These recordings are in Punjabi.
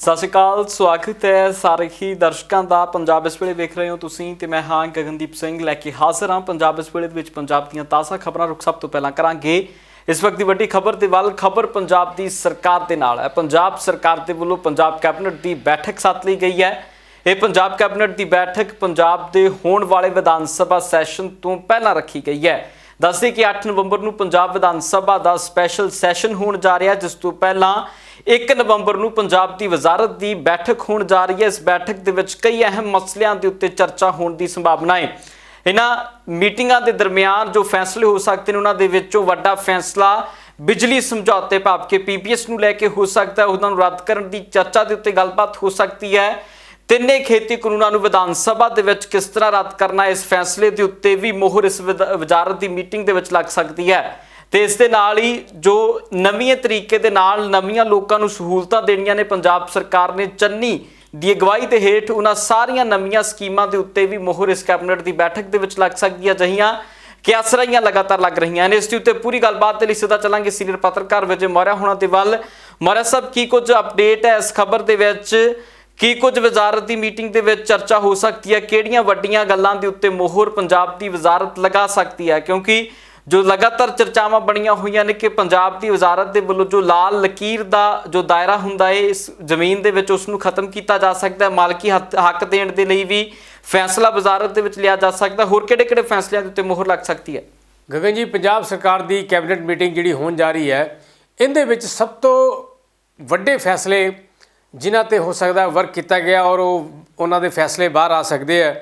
सत श्री अकाल, स्वागत है सारे ही दर्शकों का। पंजाब इस वेले देख रहे हो तुसीं ते मैं हाँ गगनदीप सिंह लैके हाजिर हाँ पंजाब इस वेले दे विच पंजाब दीयां ताज़ा खबरां। रुख सब तो पहला करांगे इस वक्त की वड्डी खबर दे वल। खबर पंजाब दी सरकार दे नाल है। पंजाब सरकार दे वल्लों पंजाब कैबिनेट की बैठक सੱਦ ਲਈ गई है। ये पंजाब कैबिनेट की बैठक पंजाब के होने वाले विधान सभा सैशन तो पहला रखी गई है। दस दें कि 8 नवंबर को पंजाब विधान सभा का स्पैशल सैशन होने जा रहा है, जिस तो पहला 1 नवंबर को पंजाब की वजारत की बैठक होने जा रही है। इस बैठक के कई अहम मसलों के उत्ते चर्चा होने की संभावना है। इन्हां मीटिंगां के दरमियान जो फैसले हो सकते हैं उन्होंने विचों वड्डा फैसला बिजली समझौते भाव के PPS नूं लैके हो सकता है। उन्होंने रद्द करने की चर्चा के उत्ते गलबात हो सकती है। तिने खेती कानूनों विधान सभा के किस तरह रद्द करना, इस फैसले के उत्ते भी मोहर इस वजारत की मीटिंग के लग सकती है। तो इस दे नाल ही जो नवीं तरीके दे नाल नवीं लोगों को सहूलतां देनियां ने पंजाब सरकार ने चन्नी की अगवाई के हेठ उन्हां सारियां नवीं स्कीमां के उत्ते भी मोहर इस कैबिनेट की बैठक के लग सकती है। अजिहियां कियासराइयां लगातार लग रही हैं। इस उत्ते पूरी गलबात के लिए सीधा चलांगे सीनियर पत्रकार विजय मौर्या होना दे वल। मौर्या साहब की कुछ अपडेट है इस खबर के विच, की कुछ वजारत की मीटिंग के चर्चा हो सकती है, किहड़ियां वड्डियां गल्लां दे उत्ते मोहर पंजाब की वजारत लगा सकती है, क्योंकि जो लगातार चर्चावां बणियां होईयां ने कि पंजाब की वजारत के वल्लों जो लाल लकीर का जो दायरा हुंदा है इस जमीन के विच उसनूं खत्म किया जा सकता है। मालकी हक देण दे लई भी फैसला वजारत के विच लिया जा सकता है। होर किहड़े-किहड़े फैसलों के उत्ते मोहर लग सकती है? गगन जी, पंजाब सरकार की कैबिनेट मीटिंग जिहड़ी होण जा रही है, इहदे विच सब तो वड्डे फैसले जिन्हां ते हो सकता वर्क किया गया और उन्हां दे फैसले बाहर आ सकते हैं।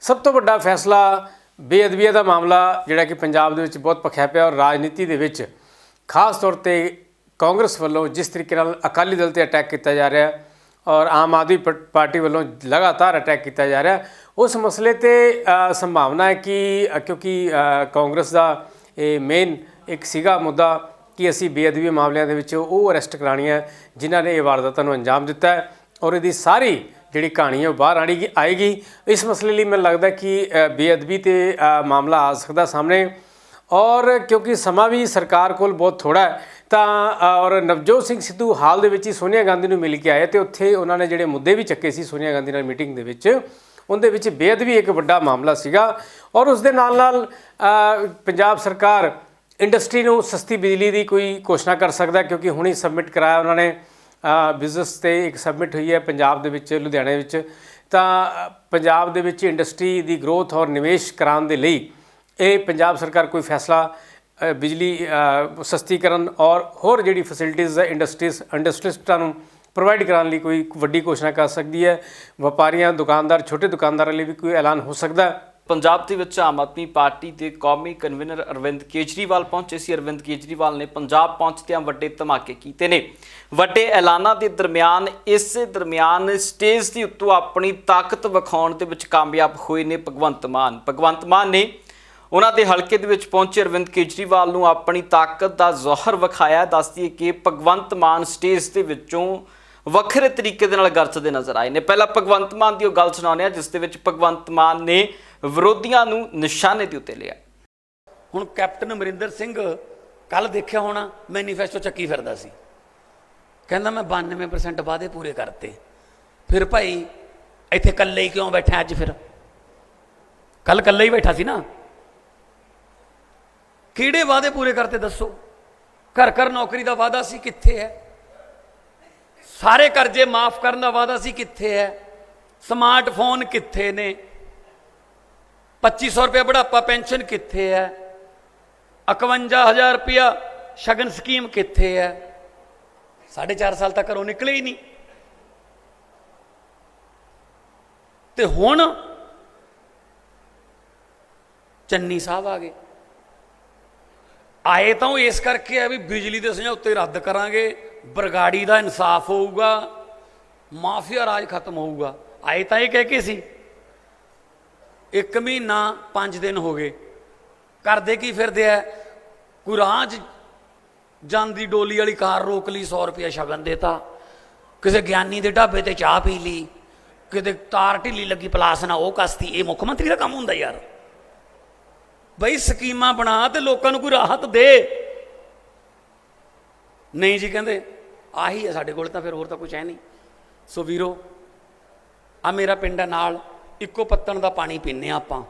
सब तो वड्डा फैसला बेअदबीया का मामला जिहड़ा कि पंजाब दे विच बहुत भखिया पिया और राजनीति दे विच खास तौर पर कांग्रेस वालों जिस तरीके नाल अकाली दल ते अटैक किया जा रहा है और आम आदमी पार्टी वालों लगातार अटैक किया जा रहा है, उस मसले ते संभावना है कि क्योंकि कांग्रेस का ये मेन एक सीगा मुद्दा कि असी बेअदबी मामलों के वो अरैसट करानियां जिन्हों ने ये वारदातों को अंजाम दिता है और ये सारी जी कहानी है बाहर आएगी। इस मसले लिए मैं लगता कि बेअदबी ते मामला आ सकता सामने, और क्योंकि समा भी सरकार को बहुत थोड़ा है तो और नवजोत सिंह सिद्धू हाल दे विच ही सोनिया गांधी नूं मिल के आए तो उत्थे उन्होंने जिहड़े मुद्दे भी चक्के सी सोनिया गांधी नाल मीटिंग दे विच, उनदे विच बेअदबी एक वड्डा मामला सीगा। और उस दे नाल पंजाब सरकार इंडस्ट्री नूं सस्ती बिजली की कोई घोषणा कर सकता, क्योंकि हुणे सबमिट कराया उन्होंने बिजनेस ते एक सबमिट हुई है पंजाब दे विच लुधियाणे विच, तां पंजाब दे विच इंडस्ट्री की ग्रोथ और निवेश कराउण दे लई ये पंजाब सरकार कोई फैसला बिजली सस्तीकरण और होर जिहड़ी फैसिलिटीज़ इंडस्ट्रीस्टां नूं प्रोवाइड कराने लई कोई वड्डी घोषणा कर सकती है। व्यापारियों दुकानदार छोटे दुकानदारों लिए भी कोई ऐलान हो सकता है। पंजाब के विच आम आदमी पार्टी के कौमी कन्वीनर अरविंद केजरीवाल पहुंचे सी। अरविंद केजरीवाल ने पंजाब पहुंचदियां वड्डे धमाके कीते ने। वड्डे ऐलानां दे दरमियान इस दरमियान स्टेज के उत्तों अपनी ताकत विखाउण दे विच कामयाब होए ने भगवंत मान। भगवंत मान ने उन्हां दे हलके दे विच पहुंचे अरविंद केजरीवाल नूं अपनी ताकत का जौहर विखाया। दस दईए कि भगवंत मान स्टेज के विचों वखरे तरीके दे नाल गरजदे नज़र आए ने। पहला भगवंत मान की गल सुणाउने जिस दे विच भगवंत मान ने विरोधियों नूं निशाने दे उत्ते लिया। हुण कैप्टन अमरिंदर सिंह कल देखिया होना मैनीफेस्टो चक्की फिरदा सी, कहंदा मैं 92% वादे पूरे करते। फिर भाई इत्थे कल्ले ही क्यों बैठा अज? फिर कल कल्ले ही बैठा सी ना, किहड़े वादे पूरे करते दसो? घर घर नौकरी का वादा सी कित्थे है? सारे कर्जे माफ करने का वादा सी कित्थे है? स्मार्टफोन कित्थे ने? 2500 रुपया बुढ़ापा पेंशन कित्थे है? 51,000 रुपया शगन स्कीम कित्थे है? 4.5 साल तक घरों निकले ही नहीं। तो हुण चन्नी साहब आ गए। आए तो इस करके है भी बिजली के समझौते रद्द करांगे, बरगाड़ी का इंसाफ होऊगा, माफिया राज खत्म होऊगा। आए तो ये कह के सी। 1 महीना 5 दिन हो गए, करते की फिरदे है? कोई राह जांदी डोली वाली कार रोक ली, 100 रुपया शगन देता, किसी ज्ञानी के ढाबे ते चाह पी ली, किते तार ढिली लगी पलास ना वो कसती। ये मुख्यमंत्री का काम हुंदा यार? बई स्कीमां बना तो लोगों को कोई राहत दे। नहीं जी, कहते आही है साडे कोल, तो फिर होर तो कुछ है नहीं। ਸੋ ਵੀਰੋ, ਆ ਮੇਰਾ ਪਿੰਡ ਹੈ ਨਾਲ, ਇੱਕੋ ਪੱਤਣ ਦਾ ਪਾਣੀ ਪੀਂਦੇ ਹਾਂ ਆਪਾਂ।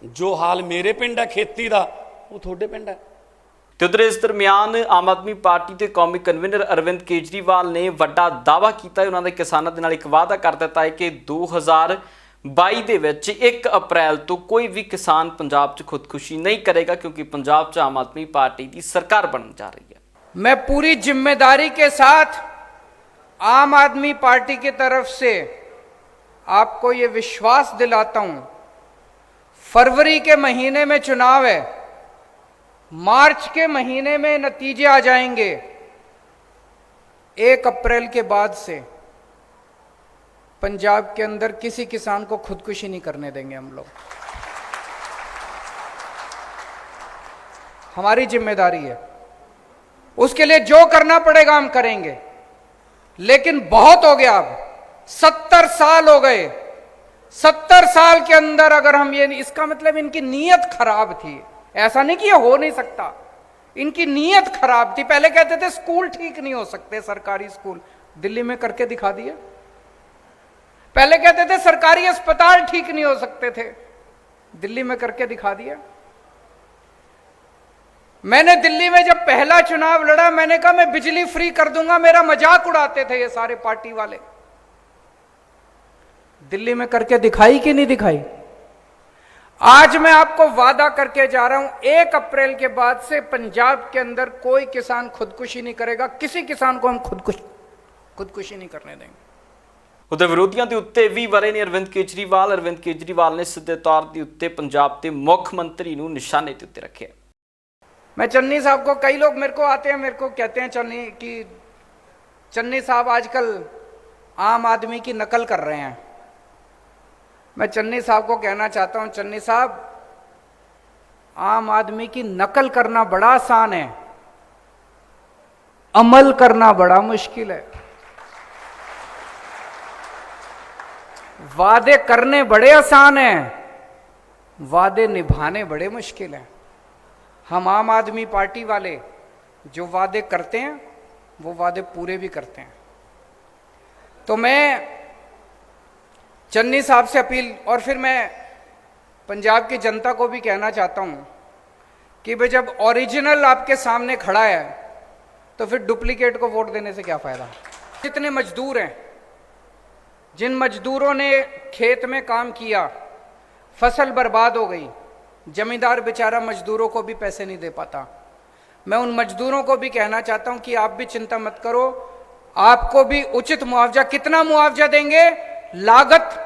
ਜੋ ਹਾਲ ਮੇਰੇ ਪਿੰਡ ਹੈ ਖੇਤੀ ਦਾ, ਉਹ ਤੁਹਾਡੇ ਪਿੰਡ ਹੈ। ਤੇ ਉਧਰ ਇਸ ਦਰਮਿਆਨ ਆਮ ਆਦਮੀ ਪਾਰਟੀ ਦੇ ਕੌਮੀ ਕਨਵੀਨਰ ਅਰਵਿੰਦ ਕੇਜਰੀਵਾਲ ਨੇ ਵੱਡਾ ਦਾਅਵਾ ਕੀਤਾ ਹੈ। ਉਹਨਾਂ ਦੇ ਕਿਸਾਨਾਂ ਦੇ ਨਾਲ ਇੱਕ ਵਾਅਦਾ ਕਰ ਦਿੱਤਾ ਹੈ ਕਿ 2022 ਦੇ ਵਿੱਚ 1 ਅਪ੍ਰੈਲ ਤੋਂ ਕੋਈ ਵੀ ਕਿਸਾਨ ਪੰਜਾਬ 'ਚ ਖੁਦਕੁਸ਼ੀ ਨਹੀਂ ਕਰੇਗਾ, क्योंकि पंजाब 'ਚ आम आदमी पार्टी की सरकार बनने जा रही है। मैं पूरी जिम्मेदारी के साथ आम आदमी पार्टी की तरफ से आपको ये विश्वास दिलाता हूं, फरवरी के महीने में चुनाव है, मार्च के महीने में नतीजे आ जाएंगे। 1 अप्रैल के बाद से पंजाब के अंदर किसी किसान को खुदकुशी नहीं करने देंगे हम लोग। हमारी जिम्मेदारी है, उसके लिए जो करना पड़ेगा हम करेंगे। लेकिन बहुत हो गया, अब 70 साल हो गए। 70 साल के अंदर अगर हम ये, इसका मतलब इनकी नीयत खराब थी। ऐसा नहीं कि ये हो नहीं सकता, इनकी नीयत खराब थी। पहले कहते थे स्कूल ठीक नहीं हो सकते, सरकारी स्कूल, दिल्ली में करके दिखा दिए। पहले कहते थे सरकारी अस्पताल ठीक नहीं हो सकते थे, दिल्ली में करके दिखा दिया। मैंने दिल्ली में जब पहला चुनाव लड़ा, मैंने कहा मैं बिजली फ्री कर दूंगा, मेरा मजाक उड़ाते थे ये सारे पार्टी वाले। दिल्ली में करके दिखाई कि नहीं दिखाई? आज मैं आपको वादा करके जा रहा हूं, 1 अप्रैल के बाद से पंजाब के अंदर कोई किसान खुदकुशी नहीं करेगा। किसी किसान को हम खुदकुशी नहीं करने देंगे। उधर विरोधियों के उत्ते भी वरे ने अरविंद केजरीवाल ने सीधे तौर के उत्ते पंजाब के मुख्य मंत्री नूं निशाने के उत्ते रखे। मैं चन्नी साहब को, कई लोग मेरे को आते हैं, मेरे को कहते हैं चन्नी साहब आजकल आम आदमी की नकल कर रहे हैं। मैं चन्नी साहब को कहना चाहता हूं, चन्नी साहब, आम आदमी की नकल करना बड़ा आसान है, अमल करना बड़ा मुश्किल है। वादे करने बड़े आसान हैं, वादे निभाने बड़े मुश्किल हैं। हम आम आदमी पार्टी वाले जो वादे करते हैं वो वादे पूरे भी करते हैं। तो मैं चन्नी साहब से अपील, और फिर मैं पंजाब की जनता को भी कहना चाहता हूं कि भाई जब ओरिजिनल आपके सामने खड़ा है तो फिर डुप्लीकेट को वोट देने से क्या फायदा। जितने मजदूर हैं, जिन मजदूरों ने खेत में काम किया, फसल बर्बाद हो गई, जमींदार बेचारा मजदूरों को भी पैसे नहीं दे पाता। मैं उन मजदूरों को भी कहना चाहता हूं कि आप भी चिंता मत करो, आपको भी उचित मुआवजा। कितना मुआवजा देंगे? लागत,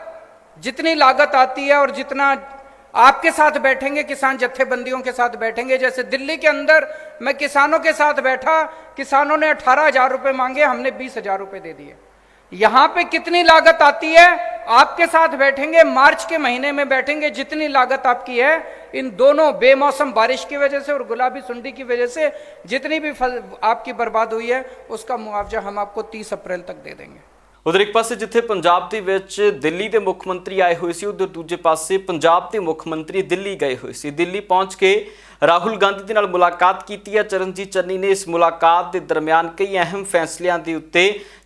जितनी लागत आती है और जितना आपके साथ बैठेंगे, किसान जत्थेबंदियों के साथ बैठेंगे। जैसे दिल्ली के अंदर मैं किसानों के साथ बैठा, किसानों ने 18,000 रुपए मांगे, हमने 20,000 रुपए दे दिए। यहां पे कितनी लागत आती है, आपके साथ बैठेंगे, मार्च के महीने में बैठेंगे, जितनी लागत आपकी है, इन दोनों बेमौसम बारिश की वजह से और गुलाबी सुंडी की वजह से जितनी भी आपकी बर्बाद हुई है, उसका मुआवजा हम आपको 30 अप्रैल तक दे देंगे। उधर एक पासे जिथे पंजाब दे विच दिल्ली के मुख्य मंत्री आए हुए सी, उधर दूजे पासे पंजाब के मुख्य मंत्री दिल्ली गए हुए सी। दिल्ली पहुंच के राहुल गांधी के नाल मुलाकात की है। चरणजीत चन्नी ने इस मुलाकात के दरम्यान कई अहम फैसलों के उत्ते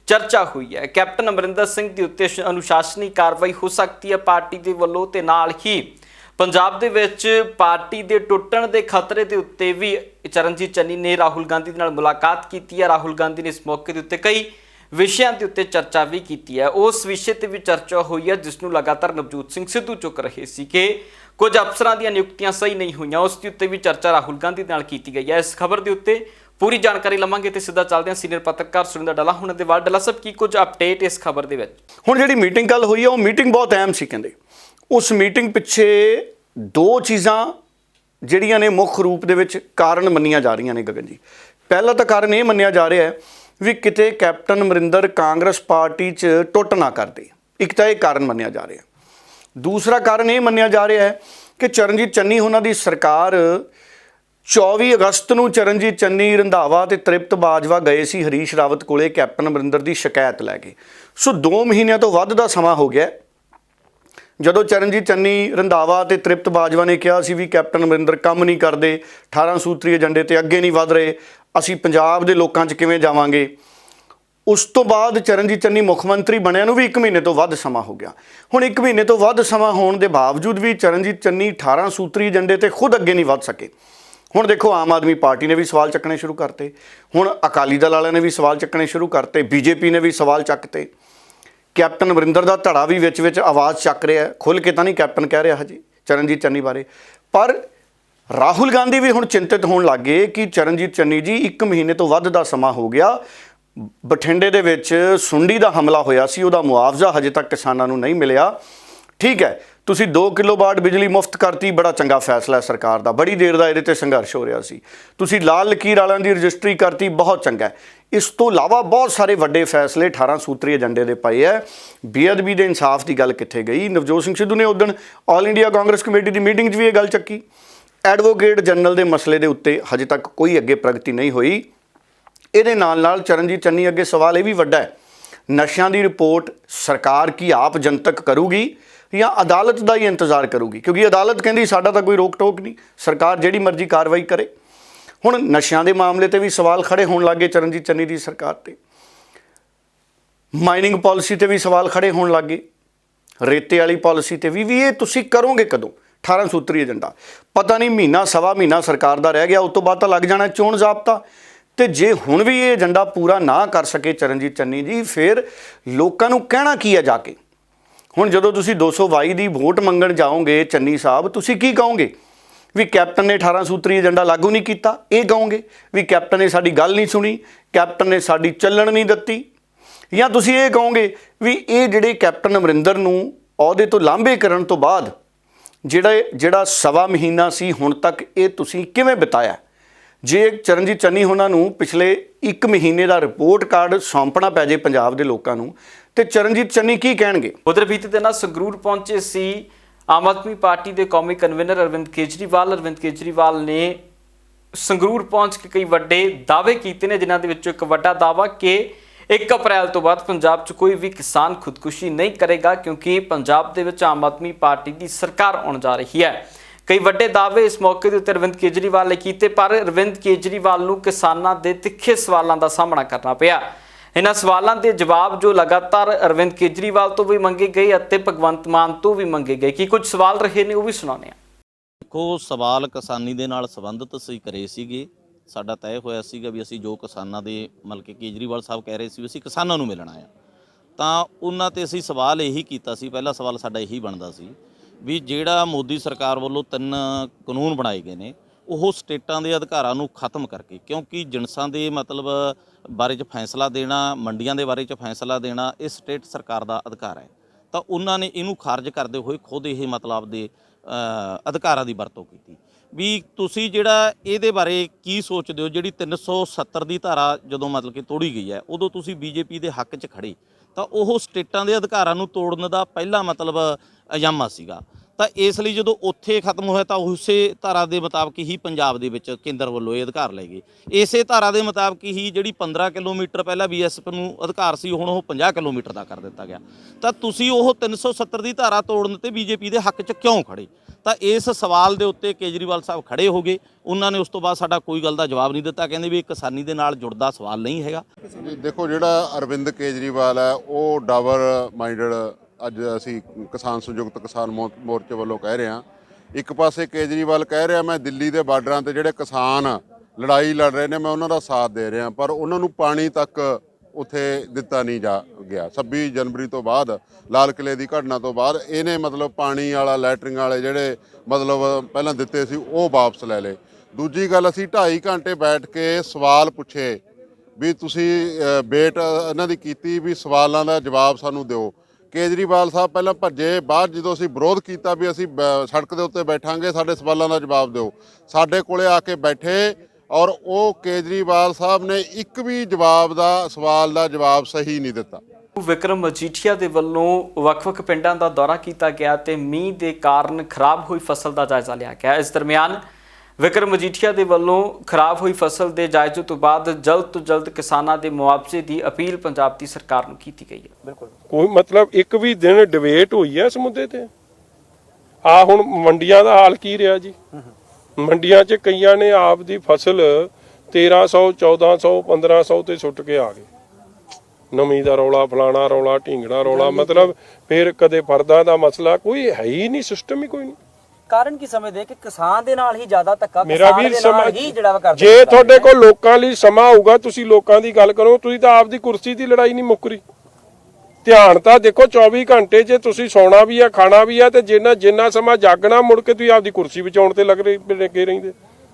चर्चा हुई है। कैप्टन अमरिंदर सिंह के उत्ते अनुशासनी कार्रवाई हो सकती है पार्टी के वलों, ते नाल ही पंजाब दे विच पार्टी के टुटण के खतरे के उत्ते भी चरणजीत चन्नी ने राहुल गांधी के नाल मुलाकात की है। राहुल गांधी ने इस मौके के उत्ते कई विषयों के उत्ते चर्चा भी की है। उस विषय पर भी चर्चा हुई है जिसनों लगातार नवजोत सिंह सिद्धू चुक रहे थे कि कुछ अफसरां दी नियुक्तियां सही नहीं हुई, उसके उत्ते भी चर्चा राहुल गांधी नाल की गई है। इस खबर के उत्ते पूरी जानकारी लवांगे तो सीधा चलते हैं सीनियर पत्रकार सुरिंदर डला हुणां दे वाल। डला साहब, की कुछ अपडेट इस खबर दे विच? हुण जिहड़ी मीटिंग कल हुई है वो मीटिंग बहुत अहम सी। कहंदे उस मीटिंग पिछे 2 चीज़ां जिहड़ियां ने मुख रूप दे विच कारण मन्नियां जा रही ने गगन जी। पहला तो कारण ये मन्निया जा रहा है भी किते कैप्टन अमरिंदर कांग्रेस पार्टी च टुट ना कर दे, एक तो यह कारण मन्निया जा रहा है। दूसरा कारण ये मन्निया जा रहा है कि चरणजीत चन्नी होना दी सरकार 24 अगस्त ਨੂੰ ਚਰਨਜੀਤ ਚੰਨੀ, ਰੰਧਾਵਾ ਤੇ ਤ੍ਰਿਪਤ ਬਾਜਵਾ ਗਏ ਸੀ ਹਰੀਸ਼ ਰਾਵਤ ਕੋਲੇ ਕੈਪਟਨ ਅਮਰਿੰਦਰ ਦੀ ਸ਼ਿਕਾਇਤ ਲੈ ਕੇ। ਸੋ 2 ਮਹੀਨਿਆਂ ਤੋਂ ਵੱਧ ਦਾ ਸਮਾਂ ਹੋ ਗਿਆ ਜਦੋਂ ਚਰਨਜੀਤ ਚੰਨੀ, ਰੰਧਾਵਾ ਤੇ ਤ੍ਰਿਪਤ ਬਾਜਵਾ ਨੇ ਕਿਹਾ ਸੀ ਵੀ ਕੈਪਟਨ ਅਮਰਿੰਦਰ ਕੰਮ ਨਹੀਂ ਕਰਦੇ, 18 ਸੂਤਰੀ ਏਜੰਡੇ ਤੇ ਅੱਗੇ ਨਹੀਂ ਵਧ ਰਹੇ, ਅਸੀਂ ਪੰਜਾਬ ਦੇ ਲੋਕਾਂ 'ਚ ਕਿਵੇਂ ਜਾਵਾਂਗੇ। ਉਸ ਤੋਂ ਬਾਅਦ ਚਰਨਜੀਤ ਚੰਨੀ ਮੁੱਖ ਮੰਤਰੀ ਬਣਿਆ ਨੂੰ ਵੀ 1 ਮਹੀਨੇ ਤੋਂ ਵੱਧ ਸਮਾਂ ਹੋ ਗਿਆ। ਹੁਣ 1 ਮਹੀਨੇ ਤੋਂ ਵੱਧ ਸਮਾਂ ਹੋਣ ਦੇ ਬਾਵਜੂਦ ਵੀ ਚਰਨਜੀਤ ਚੰਨੀ 18 ਸੂਤਰੀ ਏਜੰਡੇ ਤੇ ਖੁਦ ਅੱਗੇ ਨਹੀਂ ਵੱਧ ਸਕੇ। ਹੁਣ ਦੇਖੋ ਆਮ ਆਦਮੀ ਪਾਰਟੀ ਨੇ ਵੀ ਸਵਾਲ ਚੱਕਣੇ ਸ਼ੁਰੂ ਕਰਤੇ, ਹੁਣ ਅਕਾਲੀ ਦਲ ਵਾਲਿਆਂ ਨੇ ਵੀ ਸਵਾਲ ਚੱਕਣੇ ਸ਼ੁਰੂ ਕਰਤੇ, ਬੀਜੇਪੀ ਨੇ ਵੀ ਸਵਾਲ ਚੱਕਤੇ, ਕੈਪਟਨ ਅਮਰਿੰਦਰ ਦਾ ਧੜਾ ਵੀ ਵਿੱਚ ਆਵਾਜ਼ ਚੱਕ ਰਿਹਾ, ਖੁੱਲ੍ਹ ਕੇ ਤਾਂ ਨਹੀਂ ਕੈਪਟਨ ਕਹਿ ਰਿਹਾ ਹਜੇ ਚਰਨਜੀਤ ਚੰਨੀ ਬਾਰੇ, ਪਰ ਰਾਹੁਲ ਗਾਂਧੀ ਵੀ ਹੁਣ ਚਿੰਤਿਤ ਹੋਣ ਲੱਗ ਗਏ ਕਿ ਚਰਨਜੀਤ ਚੰਨੀ ਜੀ 1 ਮਹੀਨੇ ਤੋਂ ਵੱਧ ਦਾ ਸਮਾਂ ਹੋ ਗਿਆ, ਬਠਿੰਡੇ ਦੇ ਵਿੱਚ ਸੁੰਡੀ ਦਾ ਹਮਲਾ ਹੋਇਆ ਸੀ, ਉਹਦਾ ਮੁਆਵਜ਼ਾ ਹਜੇ ਤੱਕ ਕਿਸਾਨਾਂ ਨੂੰ ਨਹੀਂ ਮਿਲਿਆ। ਠੀਕ ਹੈ, ਤੁਸੀਂ 2 ਕਿਲੋਵਾਟ ਬਿਜਲੀ ਮੁਫਤ ਕਰਤੀ, ਬੜਾ ਚੰਗਾ ਫੈਸਲਾ ਹੈ ਸਰਕਾਰ ਦਾ, ਬੜੀ ਦੇਰ ਦਾ ਇਹਦੇ ਤੇ ਸੰਘਰਸ਼ ਹੋ ਰਿਹਾ ਸੀ। ਤੁਸੀਂ ਲਾਲ ਲਕੀਰ ਵਾਲਿਆਂ ਦੀ ਰਜਿਸਟਰੀ ਕਰਤੀ, ਬਹੁਤ ਚੰਗਾ ਹੈ। ਇਸ ਤੋਂ ਇਲਾਵਾ ਬਹੁਤ ਸਾਰੇ ਵੱਡੇ ਫੈਸਲੇ 18 ਸੂਤਰੀ ਏਜੰਡੇ ਦੇ ਪਏ ਹੈ। ਬੇਅਦਬੀ ਦੇ ਇਨਸਾਫ ਦੀ ਗੱਲ ਕਿੱਥੇ ਗਈ? ਨਵਜੋਤ ਸਿੰਘ ਸਿੱਧੂ ਨੇ ਉਦੋਂ ਆਲ ਇੰਡੀਆ ਕਾਂਗਰਸ ਕਮੇਟੀ ਦੀ ਮੀਟਿੰਗ 'ਚ ਵੀ ਇਹ ਗੱਲ ਚੱਕੀ। ਐਡਵੋਕੇਟ ਜਨਰਲ ਦੇ ਮਸਲੇ ਦੇ ਉੱਤੇ ਹਜੇ ਤੱਕ ਕੋਈ ਅੱਗੇ ਪ੍ਰਗਤੀ ਨਹੀਂ ਹੋਈ। ਇਹਦੇ ਨਾਲ ਚਰਨਜੀਤ ਚੰਨੀ ਅੱਗੇ ਸਵਾਲ ਇਹ ਵੀ ਵੱਡਾ ਹੈ, ਨਸ਼ਿਆਂ ਦੀ ਰਿਪੋਰਟ ਸਰਕਾਰ ਕੀ ਆਪ ਜਨਤਕ ਕਰੂਗੀ ਜਾਂ ਅਦਾਲਤ ਦਾ ਹੀ ਇੰਤਜ਼ਾਰ ਕਰੂਗੀ? ਕਿਉਂਕਿ ਅਦਾਲਤ ਕਹਿੰਦੀ ਸਾਡਾ ਤਾਂ ਕੋਈ ਰੋਕ ਟੋਕ ਨਹੀਂ, ਸਰਕਾਰ ਜਿਹੜੀ ਮਰਜ਼ੀ ਕਾਰਵਾਈ ਕਰੇ। ਹੁਣ ਨਸ਼ਿਆਂ ਦੇ ਮਾਮਲੇ ਤੇ ਵੀ ਸਵਾਲ ਖੜੇ ਹੋਣ ਲੱਗੇ ਚਰਨਜੀਤ ਚੰਨੀ ਦੀ ਸਰਕਾਰ ਤੇ, ਮਾਈਨਿੰਗ ਪਾਲਿਸੀ ਤੇ ਵੀ ਸਵਾਲ ਖੜੇ ਹੋਣ ਲੱਗੇ, ਰੇਤੇ ਵਾਲੀ ਪਾਲਿਸੀ ਤੇ ਵੀ ਇਹ ਤੁਸੀਂ ਕਰੋਗੇ ਕਦੋਂ? 18 ਸੂਤਰੀ ਏਜੰਡਾ ਪਤਾ ਨਹੀਂ ਮਹੀਨਾ ਸਵਾ ਮਹੀਨਾ ਸਰਕਾਰ ਦਾ ਰਹਿ ਗਿਆ, ਉਸ ਤੋਂ ਬਾਅਦ ਤਾਂ ਲੱਗ ਜਾਣਾ ਚੋਣ ਜ਼ਾਬਤਾ। ਤੇ ਜੇ ਹੁਣ ਵੀ ਇਹ ਏਜੰਡਾ ਪੂਰਾ ਨਾ ਕਰ ਸਕੇ ਚਰਨਜੀਤ ਚੰਨੀ ਜੀ, ਫਿਰ ਲੋਕਾਂ ਨੂੰ ਕਹਿਣਾ ਕੀ ਹੈ ਜਾ ਕੇ? ਹੁਣ ਜਦੋਂ ਤੁਸੀਂ 222 ਦੀ ਵੋਟ ਮੰਗਣ ਜਾਓਗੇ ਚੰਨੀ ਸਾਹਿਬ, ਤੁਸੀਂ ਕੀ ਕਹੋਗੇ? ਵੀ ਕੈਪਟਨ ਨੇ 18 ਸੂਤਰੀ ਏਜੰਡਾ ਲਾਗੂ ਨਹੀਂ ਕੀਤਾ, ਇਹ ਕਹੋਗੇ? ਵੀ ਕੈਪਟਨ ਨੇ ਸਾਡੀ ਗੱਲ ਨਹੀਂ ਸੁਣੀ, ਕੈਪਟਨ ਨੇ ਸਾਡੀ ਚੱਲਣ ਨਹੀਂ ਦਿੱਤੀ? ਜਾਂ ਤੁਸੀਂ ਇਹ ਕਹੋਗੇ ਵੀ ਇਹ ਜਿਹੜੇ ਕੈਪਟਨ ਅਮਰਿੰਦਰ ਨੂੰ ਅਹੁਦੇ ਤੋਂ ਲਾਂਭੇ ਕਰਨ ਤੋਂ ਬਾਅਦ ਜਿਹੜਾ ਸਵਾ ਮਹੀਨਾ ਸੀ ਹੁਣ ਤੱਕ ਇਹ ਤੁਸੀਂ ਕਿਵੇਂ ਬਿਤਾਇਆ? ਜੇ ਚਰਨਜੀਤ ਚੰਨੀ ਉਹਨਾਂ ਨੂੰ ਪਿਛਲੇ 1 ਮਹੀਨੇ ਦਾ ਰਿਪੋਰਟ ਕਾਰਡ ਸੌਂਪਣਾ ਪੈ ਜੇ ਪੰਜਾਬ ਦੇ ਲੋਕਾਂ ਨੂੰ, ਤੇ ਚਰਨਜੀਤ ਚੰਨੀ ਕੀ ਕਹਿਣਗੇ? ਉਧਰ ਬੀਤੇ ਦਿਨਾਂ ਸੰਗਰੂਰ ਪਹੁੰਚੇ ਸੀ ਆਮ ਆਦਮੀ ਪਾਰਟੀ ਦੇ ਕੌਮੀ ਕਨਵੀਨਰ ਅਰਵਿੰਦ ਕੇਜਰੀਵਾਲ ਨੇ ਸੰਗਰੂਰ ਪਹੁੰਚ ਕੇ ਕਈ ਵੱਡੇ ਦਾਅਵੇ ਕੀਤੇ ਨੇ, ਜਿਨ੍ਹਾਂ ਦੇ ਵਿੱਚੋਂ ਇੱਕ ਵੱਡਾ ਦਾਅਵਾ ਕਿ 1 ਅਪ੍ਰੈਲ ਤੋਂ ਬਾਅਦ ਪੰਜਾਬ 'ਚ ਕੋਈ ਵੀ ਕਿਸਾਨ ਖੁਦਕੁਸ਼ੀ ਨਹੀਂ ਕਰੇਗਾ, ਕਿਉਂਕਿ ਪੰਜਾਬ ਦੇ ਵਿੱਚ ਆਮ ਆਦਮੀ ਪਾਰਟੀ ਦੀ ਸਰਕਾਰ ਆਉਣ ਜਾ ਰਹੀ ਹੈ। ਕਈ ਵੱਡੇ ਦਾਅਵੇ ਇਸ ਮੌਕੇ ਦੇ ਉੱਤੇ ਅਰਵਿੰਦ ਕੇਜਰੀਵਾਲ ਨੇ ਕੀਤੇ, ਪਰ ਅਰਵਿੰਦ ਕੇਜਰੀਵਾਲ ਨੂੰ ਕਿਸਾਨਾਂ ਦੇ ਤਿੱਖੇ ਸਵਾਲਾਂ ਦਾ ਸਾਹਮਣਾ ਕਰਨਾ ਪਿਆ। ਇਹਨਾਂ ਸਵਾਲਾਂ ਦੇ ਜਵਾਬ ਜੋ ਲਗਾਤਾਰ ਅਰਵਿੰਦ ਕੇਜਰੀਵਾਲ ਤੋਂ ਵੀ ਮੰਗੇ ਗਏ ਅਤੇ ਭਗਵੰਤ ਮਾਨ ਤੋਂ ਵੀ ਮੰਗੇ ਗਏ। ਕੀ ਕੁਝ ਸਵਾਲ ਰਹੇ ਨੇ ਉਹ ਵੀ ਸੁਣਾਉਂਦੇ ਹਾਂ। ਦੇਖੋ, ਸਵਾਲ ਕਿਸਾਨੀ ਦੇ ਨਾਲ ਸੰਬੰਧਿਤ ਅਸੀਂ ਕਰੇ ਸੀਗੇ। ਸਾਡਾ ਤੈਅ ਹੋਇਆ ਸੀਗਾ ਵੀ ਅਸੀਂ ਜੋ ਕਿਸਾਨਾਂ ਦੇ ਮਤਲਬ ਕਿ ਕੇਜਰੀਵਾਲ ਸਾਹਿਬ ਕਹਿ ਰਹੇ ਸੀ ਅਸੀਂ ਕਿਸਾਨਾਂ ਨੂੰ ਮਿਲਣਾ ਆ, ਤਾਂ ਉਹਨਾਂ ਤੇ ਅਸੀਂ ਸਵਾਲ ਇਹੀ ਕੀਤਾ ਸੀ। ਪਹਿਲਾ ਸਵਾਲ ਸਾਡਾ ਇਹੀ ਬਣਦਾ ਸੀ ਵੀ ਜਿਹੜਾ ਮੋਦੀ ਸਰਕਾਰ ਵੱਲੋਂ 3 ਕਾਨੂੰਨ ਬਣਾਏ ਗਏ ਨੇ ਉਹ ਸਟੇਟਾਂ ਦੇ ਅਧਿਕਾਰਾਂ ਨੂੰ ਖਤਮ ਕਰਕੇ, ਕਿਉਂਕਿ ਜਿਣਸਾਂ ਦੇ ਮਤਲਬ ਬਾਰੇ 'ਚ ਫੈਸਲਾ ਦੇਣਾ, ਮੰਡੀਆਂ ਦੇ ਬਾਰੇ 'ਚ ਫੈਸਲਾ ਦੇਣਾ ਇਹ ਸਟੇਟ ਸਰਕਾਰ ਦਾ ਅਧਿਕਾਰ ਹੈ, ਤਾਂ ਉਹਨਾਂ ਨੇ ਇਹਨੂੰ ਖਾਰਜ ਕਰਦੇ ਹੋਏ ਖੁਦ ਇਹ ਮਤਲਬ ਦੇ ਅਧਿਕਾਰਾਂ ਦੀ ਵਰਤੋਂ ਕੀਤੀ। ਵੀ ਤੁਸੀਂ ਜਿਹੜਾ ਇਹਦੇ ਬਾਰੇ ਕੀ ਸੋਚਦੇ ਹੋ? ਜਿਹੜੀ 370 ਦੀ ਧਾਰਾ ਜਦੋਂ ਮਤਲਬ ਕਿ ਤੋੜੀ ਗਈ ਹੈ, ਉਦੋਂ ਤੁਸੀਂ ਬੀਜੇਪੀ ਦੇ ਹੱਕ 'ਚ ਖੜੇ, ਤਾਂ ਉਹ ਸਟੇਟਾਂ ਦੇ ਅਧਿਕਾਰਾਂ ਨੂੰ ਤੋੜਨ ਦਾ ਪਹਿਲਾ ਮਤਲਬ ਅਜਾਮਾ ਸੀਗਾ। ਤਾਂ ਇਸ ਲਈ ਜਦੋਂ ਉੱਥੇ ਖਤਮ ਹੋਇਆ ਤਾਂ ਉਸੇ ਧਾਰਾ ਦੇ ਮੁਤਾਬਕ ਹੀ ਪੰਜਾਬ ਦੇ ਵਿੱਚ ਕੇਂਦਰ ਵੱਲੋਂ ਇਹ ਅਧਿਕਾਰ ਲਏ ਗਏ। ਇਸੇ ਧਾਰਾ ਦੇ ਮੁਤਾਬਕ ਹੀ ਜਿਹੜੀ 15 ਕਿਲੋਮੀਟਰ ਪਹਿਲਾਂ ਬੀਐਸਐਫ ਨੂੰ ਅਧਿਕਾਰ ਸੀ, ਹੁਣ ਉਹ 50 ਕਿਲੋਮੀਟਰ ਦਾ ਕਰ ਦਿੱਤਾ ਗਿਆ। ਤਾਂ ਤੁਸੀਂ ਉਹ 370 ਦੀ ਧਾਰਾ ਤੋੜਨ ਤੇ ਬੀਜੇਪੀ ਦੇ ਹੱਕ 'ਚ ਕਿਉਂ ਖੜੇ? ਤਾਂ ਇਸ ਸਵਾਲ ਦੇ ਉੱਤੇ ਕੇਜਰੀਵਾਲ ਸਾਹਿਬ ਖੜੇ ਹੋ ਗਏ। ਉਹਨਾਂ ਨੇ ਉਸ ਤੋਂ ਬਾਅਦ ਸਾਡਾ ਕੋਈ ਗੱਲ ਦਾ ਜਵਾਬ ਨਹੀਂ ਦਿੱਤਾ, ਕਹਿੰਦੇ ਵੀ ਇਹ ਕਿਸਾਨੀ ਦੇ ਨਾਲ ਜੁੜਦਾ ਸਵਾਲ ਨਹੀਂ ਹੈਗਾ। ਦੇਖੋ, ਜਿਹੜਾ ਅਰਵਿੰਦ ਕੇਜਰੀਵਾਲ ਹੈ ਉਹ ਡਬਲ ਮਾਈਂਡਡ ਅੱਜ ਅਸੀਂ ਕਿਸਾਨ ਸੰਯੁਕਤ ਕਿਸਾਨ ਮੋਰਚੇ ਵੱਲੋਂ ਕਹਿ ਰਹੇ ਹਾਂ। ਇੱਕ ਪਾਸੇ ਕੇਜਰੀਵਾਲ ਕਹਿ ਰਿਹਾ ਮੈਂ ਦਿੱਲੀ ਦੇ ਬਾਰਡਰਾਂ ਤੇ ਜਿਹੜੇ ਕਿਸਾਨ ਲੜਾਈ ਲੜ ਰਹੇ ਨੇ ਮੈਂ ਉਹਨਾਂ ਦਾ ਸਾਥ ਦੇ ਰਿਹਾ, ਪਰ ਉਹਨਾਂ ਨੂੰ ਪਾਣੀ ਤੱਕ ਉੱਥੇ ਦਿੱਤਾ ਨਹੀਂ ਜਾ ਗਿਆ। 26 ਜਨਵਰੀ ਤੋਂ ਬਾਅਦ ਲਾਲ ਕਿਲੇ ਦੀ ਘਟਨਾ ਤੋਂ ਬਾਅਦ ਇਹਨੇ ਮਤਲਬ ਪਾਣੀ ਵਾਲਾ ਲੈਟਰਿੰਗ ਵਾਲੇ ਜਿਹੜੇ ਮਤਲਬ ਪਹਿਲਾਂ ਦਿੱਤੇ ਸੀ ਉਹ ਵਾਪਸ ਲੈ ਲਏ। ਦੂਜੀ ਗੱਲ, ਅਸੀਂ 2.5 ਘੰਟੇ ਬੈਠ ਕੇ ਸਵਾਲ ਪੁੱਛੇ ਵੀ ਤੁਸੀਂ ਵੇਟ ਇਹਨਾਂ ਦੀ ਕੀਤੀ ਵੀ ਸਵਾਲਾਂ ਦਾ ਜਵਾਬ ਸਾਨੂੰ ਦਿਓ। ਕੇਜਰੀਵਾਲ ਸਾਹਿਬ ਪਹਿਲਾਂ ਭੱਜੇ, ਬਾਅਦ ਜਦੋਂ ਅਸੀਂ ਵਿਰੋਧ ਕੀਤਾ ਵੀ ਅਸੀਂ ਸੜਕ ਦੇ ਉੱਤੇ ਬੈਠਾਂਗੇ ਸਾਡੇ ਸਵਾਲਾਂ ਦਾ ਜਵਾਬ ਦਿਓ, ਸਾਡੇ ਕੋਲੇ ਆ ਕੇ ਬੈਠੇ ਔਰ ਉਹ ਕੇਜਰੀਵਾਲ ਸਾਹਿਬ ਨੇ ਇੱਕ ਵੀ ਸਵਾਲ ਦਾ ਜਵਾਬ ਸਹੀ ਨਹੀਂ ਦਿੱਤਾ। ਵਿਕਰਮ ਮਜੀਠੀਆ ਦੇ ਵੱਲੋਂ ਵੱਖ-ਵੱਖ ਪਿੰਡਾਂ ਦਾ ਦੌਰਾ ਕੀਤਾ ਗਿਆ ਤੇ ਮੀਂਹ ਦੇ ਕਾਰਨ ਖਰਾਬ ਹੋਈ ਫਸਲ ਦਾ ਜਾਇਜ਼ਾ ਲਿਆ ਗਿਆ। ਇਸ ਦਰਮਿਆਨ ਵਿਕਰਮ ਮਜੀਠੀਆ ਦੇ ਵੱਲੋਂ ਖਰਾਬ ਹੋਈ ਫਸਲ ਦੇ ਜਾਇਜ਼ੇ ਤੋਂ ਬਾਅਦ ਜਲਦ ਤੋਂ ਜਲਦ ਕਿਸਾਨਾਂ ਦੇ ਮੁਆਵਜ਼ੇ ਦੀ ਅਪੀਲ ਪੰਜਾਬ ਦੀ ਸਰਕਾਰ ਨੂੰ ਕੀਤੀ ਗਈ ਹੈ। ਬਿਲਕੁਲ ਕੋਈ ਮਤਲਬ ਇੱਕ ਵੀ ਦਿਨ ਡਿਬੇਟ ਹੋਈ ਹੈ ਇਸ ਮੁੱਦੇ ਤੇ? ਆ ਹੁਣ ਮੰਡੀਆਂ ਦਾ ਹਾਲ ਕੀ ਰਿਹਾ ਜੀ? ਮੰਡੀਆਂ 'ਚ ਕਈਆਂ ਨੇ ਆਪ ਦੀ ਫਸਲ 1300 1400 1500 ਤੇ ਸੁੱਟ ਕੇ ਆ ਗਏ। ਨਵੀਂ ਦਾ ਰੌਲਾ, ਫਲਾਣਾ ਰੌਲਾ, ਢੀਂਗੜਾ ਰੌਲਾ, ਮਤਲਬ ਫਿਰ ਕਦੇ ਫਰਦਾਂ ਦਾ ਮਸਲਾ ਕੋਈ ਹੈ ਹੀ ਨਹੀਂ, ਸਿਸਟਮ ਹੀ ਕੋਈ ਨਹੀਂ। ਕਾਰਨ ਕੀ ਸਮਝਦੇ ਕਿ ਕਿਸਾਨ ਦੇ ਨਾਲ ਹੀ ਜ਼ਿਆਦਾ ਧੱਕਾ, ਮੇਰਾ ਕਿਸਾਨ ਵੀਰ ਦੇ ਨਾਲ ਸਮਝ, ਹੀ ਜਿਹੜਾ ਵਾ ਕਰਦੇ ਜੇ ਤੁਹਾਡੇ ਕੋਲ ਲੋਕਾਂ ਲਈ ਸਮਾਂ ਹੋਊਗਾ ਤੁਸੀਂ ਲੋਕਾਂ ਦੀ ਗੱਲ ਕਰੋ। ਤੁਸੀਂ ਤਾਂ ਆਪਦੀ ਕੁਰਸੀ ਦੀ ਲੜਾਈ ਨਹੀਂ ਮੁੱਕ ਰਹੀ। ਧਿਆਨ ਤਾਂ ਦੇਖੋ 24 ਘੰਟੇ 'ਚ ਤੁਸੀਂ ਸੌਣਾ ਵੀ ਆ, ਖਾਣਾ ਵੀ ਆ, ਤੇ ਜਿੰਨਾ ਸਮਾਂ ਜਾਗਣਾ ਮੁੜ ਕੇ ਤੁਸੀਂ ਆਪਦੀ ਕੁਰਸੀ ਬਚਾਉਣ ਤੇ ਲੱਗੇ ਰਹਿੰਦੇ।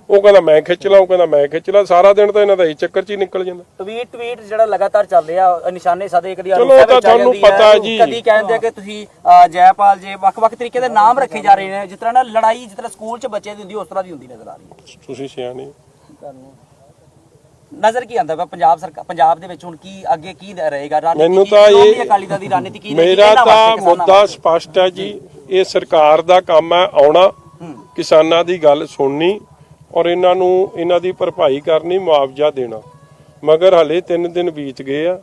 ਉਹ ਕਹਿੰਦਾ ਮੈਂ ਖਿੱਚ ਲਾਂ, ਉਹ ਕਹਿੰਦਾ ਮੈਂ ਖਿੱਚ ਲਾਂ, ਸਾਰਾ ਦਿਨ ਤਾਂ ਇਹਨਾਂ ਦਾ ਇਹ ਚੱਕਰ 'ਚ ਹੀ ਨਿਕਲ ਜਾਂਦਾ। ਟਵੀਟ ਜਿਹੜਾ ਲਗਾਤਾਰ ਚੱਲ ਰਿਹਾ, ਨਿਸ਼ਾਨੇ ਸਾਦੇ ਕਦੀ ਚਲੋ ਉਹ ਤਾਂ ਤੁਹਾਨੂੰ ਪਤਾ ਜੀ। ਕਦੀ ਕਹਿੰਦੇ ਆ ਕਿ ਤੁਸੀਂ ਜੈਪਾਲ ਜੇ ਵੱਖ-ਵੱਖ ਤਰੀਕੇ ਦੇ ਨਾਮ ਰੱਖੇ ਜਾ ਰਹੇ ਨੇ, ਜਿਸ ਤਰ੍ਹਾਂ ਨਾ ਲੜਾਈ ਜਿਸ ਤਰ੍ਹਾਂ ਸਕੂਲ 'ਚ ਬੱਚੇ ਦੀ ਹੁੰਦੀ ਉਸ ਤਰ੍ਹਾਂ ਦੀ ਹੁੰਦੀ ਨਜ਼ਰ ਆ ਰਹੀ ਹੈ। ਤੁਸੀਂ ਸਿਆਣੇ ਨਜ਼ਰ ਕੀ ਆਉਂਦਾ ਪੰਜਾਬ ਸਰਕਾਰ, ਪੰਜਾਬ ਦੇ ਵਿੱਚ ਹੁਣ ਕੀ ਅੱਗੇ ਕੀ ਰਹੇਗਾ? ਮੈਨੂੰ ਤਾਂ ਇਹ ਅਕਾਲੀ ਦਲ ਦੀ ਰਣਨੀਤੀ ਕੀ ਮੇਰਾ ਤਾਂ ਮੁੱਦਾ ਸਪਸ਼ਟ ਹੈ ਜੀ। ਇਹ ਸਰਕਾਰ ਦਾ ਕੰਮ ਹੈ ਆਉਣਾ, ਕਿਸਾਨਾਂ ਦੀ ਗੱਲ ਸੁਣਨੀ ਔਰ ਇਹਨਾਂ ਦੀ ਭਰਪਾਈ ਕਰਨੀ, ਮੁਆਵਜ਼ਾ ਦੇਣਾ। ਮਗਰ ਹਲੇ 3 ਦਿਨ ਬੀਤ ਗਏ ਆ,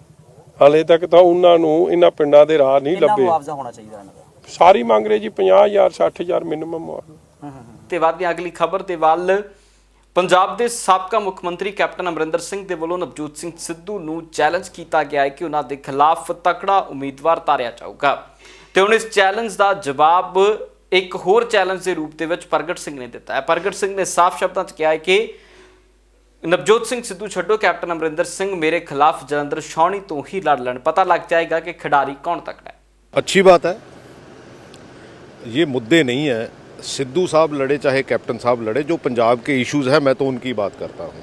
ਹਲੇ ਤੱਕ ਤਾਂ ਉਹਨਾਂ ਨੂੰ ਇਹਨਾਂ ਪਿੰਡਾਂ ਦੇ ਰਾਹ ਨਹੀਂ ਲੱਭੇ। ਮੁਆਵਜ਼ਾ ਹੋਣਾ ਚਾਹੀਦਾ ਇਹਨਾਂ ਦਾ। ਸਾਰੀ ਮੰਗ ਰਹੇ ਜੀ 50,000 60,000 ਮਿਨੀਮਮ ਮੁਆਵਜ਼ਾ। ਤੇ ਵਾਧੀਆਂ ਅਗਲੀ ਖਬਰ ਦੇ ਵੱਲ। ਪੰਜਾਬ ਦੇ ਸਾਬਕਾ ਮੁੱਖ ਮੰਤਰੀ ਕੈਪਟਨ ਅਮਰਿੰਦਰ ਸਿੰਘ ਦੇ ਵੱਲੋਂ ਨਵਜੋਤ ਸਿੰਘ ਸਿੱਧੂ ਨੂੰ ਚੈਲੰਜ ਕੀਤਾ ਗਿਆ ਹੈ ਕਿ ਉਹਨਾਂ ਦੇ ਖਿਲਾਫ ਤਕੜਾ ਉਮੀਦਵਾਰ ਤਾਰਿਆ ਜਾਊਗਾ। ਤੇ ਹੁਣ ਇਸ ਚੈਲੰਜ ਦਾ ਜਵਾਬ ਇੱਕ ਹੋਰ ਚੈਲੰਜ ਦੇ ਰੂਪ ਦੇ ਵਿੱਚ ਪ੍ਰਗਟ ਸਿੰਘ ਨੇ ਦਿੱਤਾ ਹੈ। ਪ੍ਰਗਟ ਸਿੰਘ ਨੇ ਸਾਫ਼ ਸ਼ਬਦਾਂ 'ਚ ਕਿਹਾ ਹੈ ਕਿ ਨਵਜੋਤ ਸਿੰਘ ਸਿੱਧੂ ਛੱਡੋ, ਕੈਪਟਨ ਅਮਰਿੰਦਰ ਸਿੰਘ ਮੇਰੇ ਖਿਲਾਫ ਜਲੰਧਰ ਛਾਉਣੀ ਤੋਂ ਹੀ ਲੜ ਲੈਣ, ਪਤਾ ਲੱਗ ਜਾਏਗਾ ਕਿ खिलाड़ी कौन तगड़ा है। अच्छी बात है, ये मुद्दे नहीं है। सिद्धू साहब लड़े चाहे कैप्टन साहब लड़े, जो पंजाब के इश्यूज हैं मैं तो उनकी बात करता हूँ।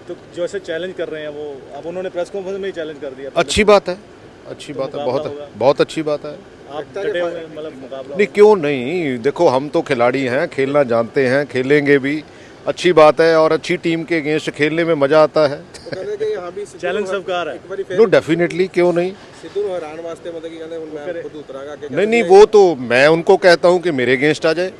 तो जो ऐसे चैलेंज कर रहे हैं वो अब उन्होंने प्रेस कॉन्फ्रेंस में ही चैलेंज कर दिया। अच्छी बात है, अच्छी बात है, बहुत अच्छी बात है। आप डटे हुए हैं, मतलब मुकाबला नहीं क्यों नहीं, देखो हम तो खिलाड़ी हैं, खेलना जानते हैं, खेलेंगे भी। अच्छी बात है और अच्छी टीम के अगेंस्ट खेलने में मजा आता है। चैलेंज स्वीकार है। नो डेफिनेटली, क्यों नहीं। नहीं, वो तो मैं उनको कहता हूँ कि मेरे अगेंस्ट आ जाए,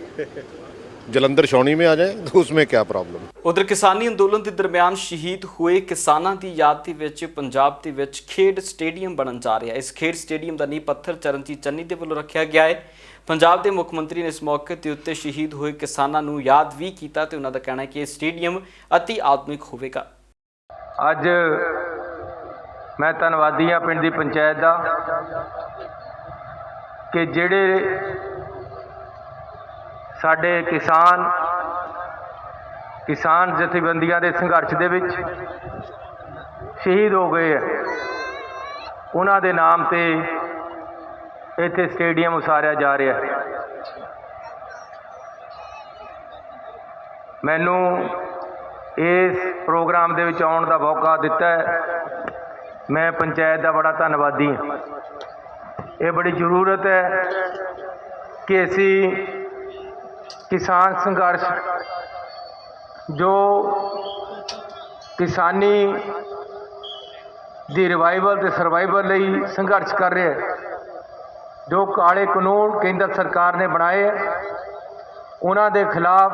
जलंधर छावनी में आ जाए, तो उसमें क्या प्रॉब्लम। ਉਧਰ ਕਿਸਾਨੀ ਅੰਦੋਲਨ ਦੇ ਦਰਮਿਆਨ ਸ਼ਹੀਦ ਹੋਏ ਕਿਸਾਨਾਂ ਦੀ ਯਾਦ ਦੇ ਵਿੱਚ ਪੰਜਾਬ ਦੇ ਵਿੱਚ ਖੇਡ ਸਟੇਡੀਅਮ ਬਣਨ ਜਾ ਰਿਹਾ ਹੈ। ਇਸ ਖੇਡ ਸਟੇਡੀਅਮ ਦਾ ਨੀਂਹ ਪੱਥਰ ਚਰਨਜੀਤ ਚੰਨੀ ਦੇ ਵੱਲੋਂ ਰੱਖਿਆ ਗਿਆ ਹੈ। ਪੰਜਾਬ ਦੇ ਮੁੱਖ ਮੰਤਰੀ ਨੇ ਇਸ ਮੌਕੇ ਤੇ ਉੱਤੇ ਸ਼ਹੀਦ ਹੋਏ ਕਿਸਾਨਾਂ ਨੂੰ ਯਾਦ ਵੀ ਕੀਤਾ ਤੇ ਉਹਨਾਂ ਦਾ ਕਹਿਣਾ ਹੈ ਕਿ ਇਹ ਸਟੇਡੀਅਮ ਅਤੀ ਆਧੁਨਿਕ ਹੋਵੇਗਾ। ਅੱਜ ਮੈਂ ਧੰਨਵਾਦੀ ਹਾਂ ਪਿੰਡ ਦੀ ਪੰਚਾਇਤ ਦਾ ਕਿ ਜਿਹੜੇ ਸਾਡੇ ਕਿਸਾਨ ਜਥੇਬੰਦੀਆਂ ਦੇ ਸੰਘਰਸ਼ ਦੇ ਵਿੱਚ ਸ਼ਹੀਦ ਹੋ ਗਏ ਹੈ, ਉਹਨਾਂ ਦੇ ਨਾਮ ਤੇ ਇੱਥੇ ਸਟੇਡੀਅਮ ਉਸਾਰਿਆ ਜਾ ਰਿਹਾ ਹੈ। ਮੈਨੂੰ ਇਸ ਪ੍ਰੋਗਰਾਮ ਦੇ ਵਿੱਚ ਆਉਣ ਦਾ ਮੌਕਾ ਦਿੱਤਾ ਹੈ, ਮੈਂ ਪੰਚਾਇਤ ਦਾ ਬੜਾ ਧੰਨਵਾਦੀ ਹਾਂ। ਇਹ ਬੜੀ ਜ਼ਰੂਰਤ ਹੈ ਕਿ ਅਸੀਂ ਕਿਸਾਨ ਸੰਘਰਸ਼ ਜੋ ਕਿਸਾਨੀ ਦੀ ਰਿਵਾਈਵਲ ਤੇ ਸਰਵਾਈਵਲ ਲਈ ਸੰਘਰਸ਼ ਕਰ ਰਿਹਾ ਹੈ, ਜੋ ਕਾਲੇ ਕਾਨੂੰਨ ਕੇਂਦਰ ਸਰਕਾਰ ਨੇ ਬਣਾਏ ਉਹਨਾਂ ਦੇ ਖਿਲਾਫ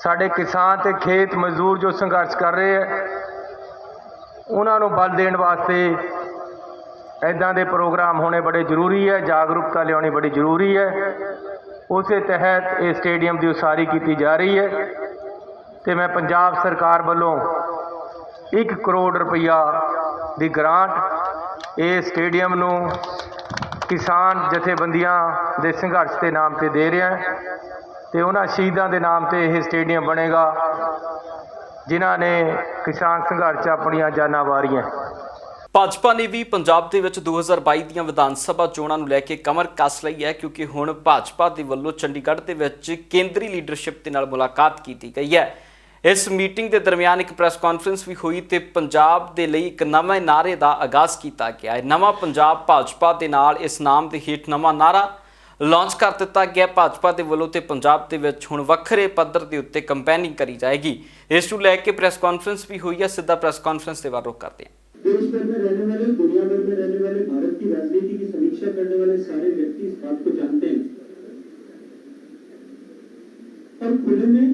ਸਾਡੇ ਕਿਸਾਨ ਤੇ ਖੇਤ ਮਜ਼ਦੂਰ ਜੋ ਸੰਘਰਸ਼ ਕਰ ਰਹੇ ਹੈ ਉਹਨਾਂ ਨੂੰ ਬਲ ਦੇਣ ਵਾਸਤੇ ਇੱਦਾਂ ਦੇ ਪ੍ਰੋਗਰਾਮ ਹੋਣੇ ਬੜੇ ਜ਼ਰੂਰੀ ਹੈ, ਜਾਗਰੂਕਤਾ ਲਿਆਉਣੀ ਬੜੀ ਜ਼ਰੂਰੀ ਹੈ। ਉਸੇ ਤਹਿਤ ਇਹ ਸਟੇਡੀਅਮ ਦੀ ਉਸਾਰੀ ਕੀਤੀ ਜਾ ਰਹੀ ਹੈ ਤੇ ਮੈਂ ਪੰਜਾਬ ਸਰਕਾਰ ਵੱਲੋਂ 1 ਕਰੋੜ ਰੁਪਈਆ ਦੀ ਗ੍ਰਾਂਟ ਇਹ ਸਟੇਡੀਅਮ ਨੂੰ ਕਿਸਾਨ ਜਥੇਬੰਦੀਆਂ ਦੇ ਸੰਘਰਸ਼ ਦੇ ਨਾਮ ਤੇ ਦੇ ਰਿਹਾ ਤੇ ਉਹਨਾਂ ਸ਼ਹੀਦਾਂ ਦੇ ਨਾਮ ਤੇ ਇਹ ਸਟੇਡੀਅਮ ਬਣੇਗਾ ਜਿਨ੍ਹਾਂ ਨੇ ਕਿਸਾਨ ਸੰਘਰਸ਼ 'ਚ ਆਪਣੀਆਂ ਜਾਨਾਂ ਵਾਰੀਆਂ। ਭਾਜਪਾ ਨੇ ਵੀ ਪੰਜਾਬ ਦੇ ਵਿੱਚ 2022 ਦੀਆਂ ਵਿਧਾਨ ਸਭਾ ਚੋਣਾਂ ਨੂੰ ਲੈ ਕੇ ਕਮਰ ਕੱਸ ਲਈ ਹੈ, ਕਿਉਂਕਿ ਹੁਣ ਭਾਜਪਾ ਦੇ ਵੱਲੋਂ ਚੰਡੀਗੜ੍ਹ ਦੇ ਵਿੱਚ ਕੇਂਦਰੀ ਲੀਡਰਸ਼ਿਪ ਦੇ ਨਾਲ ਮੁਲਾਕਾਤ ਕੀਤੀ ਗਈ ਹੈ। ਇਸ ਮੀਟਿੰਗ ਦੇ ਦਰਮਿਆਨ ਇੱਕ ਪ੍ਰੈਸ ਕਾਨਫਰੰਸ ਵੀ ਹੋਈ ਤੇ ਪੰਜਾਬ ਦੇ ਲਈ ਇੱਕ ਨਵੇਂ ਨਾਅਰੇ ਦਾ ਆਗਾਜ਼ ਕੀਤਾ ਗਿਆ ਹੈ। ਨਵਾਂ ਪੰਜਾਬ ਭਾਜਪਾ ਦੇ ਨਾਲ ਇਸ ਨਾਮ ਦੇ ਹੇਠ ਨਵਾਂ ਨਾਅਰਾ ਲਾਂਚ ਕਰ ਦਿੱਤਾ ਗਿਆ ਭਾਜਪਾ ਦੇ ਵੱਲੋਂ ਤੇ ਪੰਜਾਬ ਦੇ ਵਿੱਚ ਹੁਣ ਵੱਖਰੇ ਪੱਧਰ ਦੇ ਉੱਤੇ ਕੰਪੇਨਿੰਗ ਕਰੀ ਜਾਏਗੀ। ਇਸ ਨੂੰ ਲੈ ਕੇ ਪ੍ਰੈਸ ਕਾਨਫਰੰਸ ਵੀ ਹੋਈ ਹੈ। ਸਿੱਧਾ ਪ੍ਰੈਸ ਕਾਨਫਰੰਸ ਦੇ ਵੱਲ ਰੁਖ ਕਰਦੇ ਹਾਂ। देश भर में रहने वाले, दुनिया भर में रहने वाले, भारत की राजनीति की समीक्षा करने वाले सारे व्यक्ति इस बात को जानते हैं और खुले में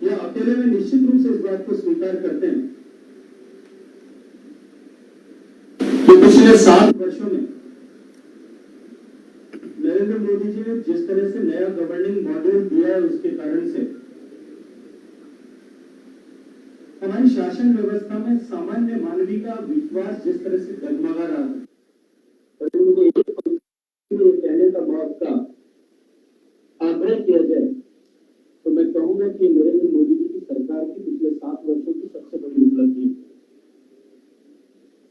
या अकेले में निश्चित रूप से इस बात को स्वीकार करते हैं कि पिछले 7 वर्षों में नरेंद्र मोदी जी ने जिस तरह से नया गवर्निंग मॉड्यूल दिया है उसके कारण से हमारी शासन व्यवस्था में सामान्य मानवीय का विश्वास जिस तरह से डगमगा रहा था, तो मुझे ये कहने का मौका आग्रह किया जाए तो मैं कहूंगा कि नरेंद्र मोदी जी की सरकार की पिछले 7 वर्षों की सबसे बड़ी उपलब्धि है।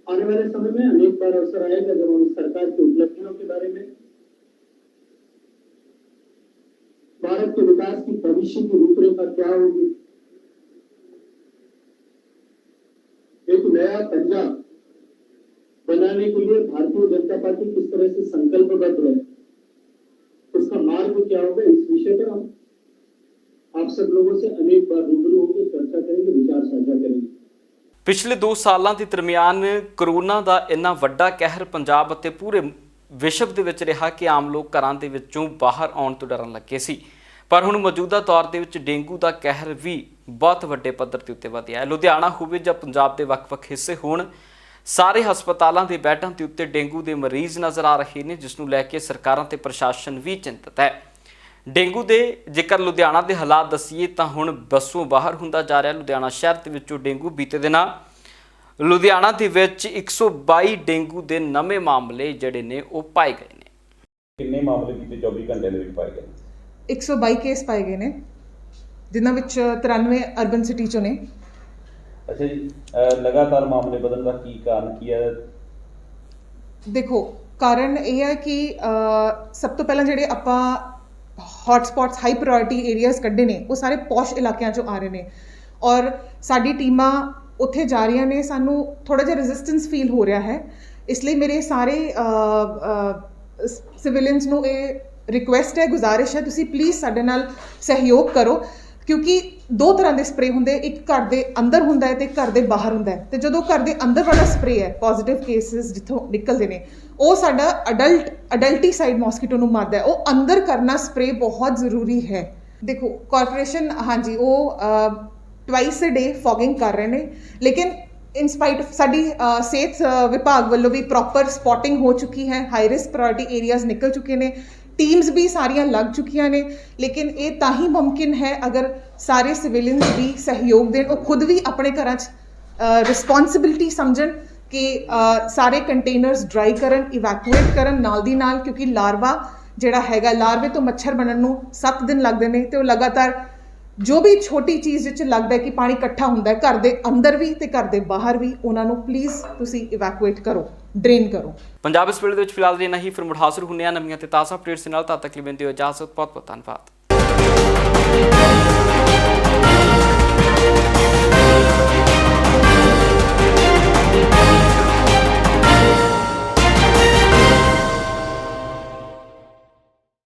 आने वाले समय में अनेक बार अवसर आएगा जब हम सरकार की उपलब्धियों के बारे में, भारत के विकास की भविष्य की रूपरेखा क्या होगी, एक नया पंजाब बनाने के लिए भारतीय जनता पार्टी किस तरह से संकल्पबद्ध है, उसका मार्ग क्या होगा, इस विषय पर हम आप सब लोगों से अनेक बार रूबरू होकर चर्चा करेंगे, विचार साझा करेंगे। ਪਿਛਲੇ 2 ਸਾਲਾਂ ਦੇ ਦਰਮਿਆਨ ਕਰੋਨਾ ਦਾ ਇੰਨਾ ਵੱਡਾ ਕਹਿਰ ਪੰਜਾਬ ਅਤੇ ਪੂਰੇ ਵਿਸ਼ਵ ਦੇ ਵਿੱਚ ਰਿਹਾ ਕਿ ਆਮ ਲੋਕ ਘਰਾਂ ਦੇ ਵਿੱਚੋਂ ਬਾਹਰ ਆਉਣ ਤੋਂ ਡਰਨ ਲੱਗੇ ਸੀ। ਪਰ ਹੁਣ ਮੌਜੂਦਾ ਤੌਰ ਦੇ ਵਿੱਚ ਡੇਂਗੂ ਦਾ ਕਹਿਰ ਵੀ ਬਹੁਤ ਵੱਡੇ ਪੱਧਰ ਤੇ ਉੱਤੇ ਵਧਿਆ ਹੈ। ਲੁਧਿਆਣਾ ਹੋਵੇ ਜਾਂ ਪੰਜਾਬ ਦੇ ਵੱਖ-ਵੱਖ ਹਿੱਸੇ ਹੋਣ, ਸਾਰੇ ਹਸਪਤਾਲਾਂ ਦੇ ਬੈੱਡਾਂ ਦੇ ਉੱਤੇ ਡੇਂਗੂ ਦੇ ਮਰੀਜ਼ ਨਜ਼ਰ ਆ ਰਹੇ ਨੇ, ਜਿਸ ਨੂੰ ਲੈ ਕੇ ਸਰਕਾਰਾਂ ਤੇ ਪ੍ਰਸ਼ਾਸਨ ਵੀ ਚਿੰਤਤ ਹੈ। ਡੇਂਗੂ ਦੇ ਜੇਕਰ ਲੁਧਿਆਣਾ ਦੇ ਹਾਲਾਤ ਦਸੀਏ ਤਾਂ ਹੁਣ ਬੱਸੋਂ ਬਾਹਰ ਹੁੰਦਾ ਜਾ ਰਿਹਾ। ਲੁਧਿਆਣਾ ਸ਼ਹਿਰ ਦੇ ਵਿੱਚੋਂ ਡੇਂਗੂ ਬੀਤੇ ਦਿਨਾਂ ਲੁਧਿਆਣਾ ਦੇ ਵਿੱਚ 122 ਡੇਂਗੂ ਦੇ ਨਵੇਂ ਮਾਮਲੇ ਜਿਹੜੇ ਨੇ ਉਹ ਪਾਏ ਗਏ ਨੇ। ਕਿੰਨੇ ਮਾਮਲੇ ਬੀਤੇ 24 ਘੰਟੇ ਦੇ ਵਿੱਚ ਪਾਏ ਗਏ? 122 ਕੇਸ ਪਾਏ ਗਏ ਨੇ, ਜਿਨ੍ਹਾਂ ਵਿੱਚ 93 ਅਰਬਨ ਸਿਟੀ ਚੋਂ ਨੇ। ਅੱਛਾ ਜੀ, ਲਗਾਤਾਰ ਮਾਮਲੇ ਵਧਣ ਦਾ ਕੀ ਕਾਰਨ ਕੀ ਹੈ? ਦੇਖੋ, ਕਾਰਨ ਇਹ ਹੈ ਕਿ ਸਭ ਤੋਂ ਪਹਿਲਾਂ ਜਿਹੜੇ ਆਪਾਂ hot spots high priority areas ਕੱਢੇ ਨੇ ਉਹ ਸਾਰੇ ਪੌਸ਼ ਇਲਾਕਿਆਂ 'ਚੋਂ ਆ ਰਹੇ ਨੇ ਔਰ ਸਾਡੀ ਟੀਮਾਂ ਉੱਥੇ ਜਾ ਰਹੀਆਂ ਨੇ। ਸਾਨੂੰ ਥੋੜ੍ਹਾ ਜਿਹਾ ਰੈਜ਼ਿਸਟੈਂਸ ਫੀਲ ਹੋ ਰਿਹਾ ਹੈ, ਇਸ ਲਈ ਮੇਰੇ ਸਾਰੇ ਸਿਵਿਲੀਅਨਸ ਨੂੰ ਇਹ ਰਿਕੁਐਸਟ ਹੈ, ਗੁਜ਼ਾਰਿਸ਼ ਹੈ, ਤੁਸੀਂ ਪਲੀਜ਼ ਸਾਡੇ ਨਾਲ ਸਹਿਯੋਗ ਕਰੋ, ਕਿਉਂਕਿ 2 ਤਰ੍ਹਾਂ ਦੇ ਸਪਰੇਅ ਹੁੰਦੇ, ਇੱਕ ਘਰ ਦੇ ਅੰਦਰ ਹੁੰਦਾ ਹੈ ਤੇ ਘਰ ਦੇ ਬਾਹਰ ਹੁੰਦਾ ਹੈ। ਤੇ ਜਦੋਂ ਘਰ ਦੇ ਅੰਦਰ ਵਾਲਾ ਸਪਰੇਅ ਹੈ, ਪੋਜ਼ਿਟਿਵ ਕੇਸਿਸ ਜਿੱਥੋਂ ਨਿਕਲਦੇ ਨੇ, ਉਹ ਸਾਡਾ ਅਡਲਟੀਸਾਈਡ ਮੋਸਕੀਟੋ ਨੂੰ ਮਾਰਦਾ ਹੈ। ਉਹ ਅੰਦਰ ਕਰਨਾ ਸਪਰੇਅ ਬਹੁਤ ਜ਼ਰੂਰੀ ਹੈ। ਦੇਖੋ, ਕਾਰਪੋਰੇਸ਼ਨ ਹਾਂਜੀ ਉਹ ਟਵਾਈਸ ਅ ਡੇ ਫੌਗਿੰਗ ਕਰ ਰਹੇ ਨੇ, ਲੇਕਿਨ ਇਨ ਸਪਾਈਟ ਸਾਡੀ ਸਿਹਤ ਵਿਭਾਗ ਵੱਲੋਂ ਵੀ ਪ੍ਰੋਪਰ ਸਪੌਟਿੰਗ ਹੋ ਚੁੱਕੀ ਹੈ, ਹਾਈ ਰਿਸਕ ਪ੍ਰਾਇੋਰਟੀ ਏਰੀਆਜ਼ ਨਿਕਲ ਚੁੱਕੇ ਨੇ, ਟੀਮਸ ਵੀ ਸਾਰੀਆਂ ਲੱਗ ਚੁੱਕੀਆਂ ਨੇ। ਲੇਕਿਨ ਇਹ ਤਾਂ ਹੀ ਮੁਮਕਿਨ ਹੈ ਅਗਰ ਸਾਰੇ ਸਿਵਿਲੀਅਨਸ ਵੀ ਸਹਿਯੋਗ ਦੇਣ, ਉਹ ਖੁਦ ਵੀ ਆਪਣੇ ਘਰਾਂ 'ਚ ਰਿਸਪੌਂਸਿਬਿਲਿਟੀ ਸਮਝਣ ਕਿ ਸਾਰੇ ਕੰਟੇਨਰਸ ਡਰਾਈ ਕਰਨ, ਇਵੈਕੂਏਟ ਕਰਨ ਨਾਲ ਦੀ ਨਾਲ, ਕਿਉਂਕਿ ਲਾਰਵਾ ਜਿਹੜਾ ਹੈਗਾ, ਲਾਰਵੇ ਤੋਂ ਮੱਛਰ ਬਣਨ ਨੂੰ 7 ਦਿਨ ਲੱਗਦੇ ਨੇ ਤੇ ਉਹ ਲਗਾਤਾਰ ਜੋ ਵੀ ਛੋਟੀ ਚੀਜ਼ ਵਿੱਚ ਲੱਗਦਾ ਕਿ ਪਾਣੀ ਇਕੱਠਾ ਹੁੰਦਾ ਹੈ ਘਰ ਦੇ ਅੰਦਰ ਵੀ ਤੇ ਘਰ ਦੇ ਬਾਹਰ ਵੀ, ਉਹਨਾਂ ਨੂੰ ਪਲੀਜ਼ ਤੁਸੀਂ ਇਵੈਕੂਏਟ ਕਰੋ, ਡਰੇਨ ਕਰੋ। ਪੰਜਾਬ ਇਸ ਵੇਲੇ ਦੇ ਵਿੱਚ ਫਿਲਹਾਲ ਇੰਨਾ ਹੀ। ਫਿਰ ਮੁੜ ਹਾਜ਼ਰ ਹੁੰਦੇ ਹਾਂ ਨਵੀਆਂ ਤੇ ਤਾਜ਼ਾ ਅਪਡੇਟਸ ਨਾਲ। ਤਦ ਤੱਕ ਲਈ ਦਿਓ ਇਜਾਜ਼ਤ। ਬਹੁਤ ਬਹੁਤ ਧੰਨਵਾਦ।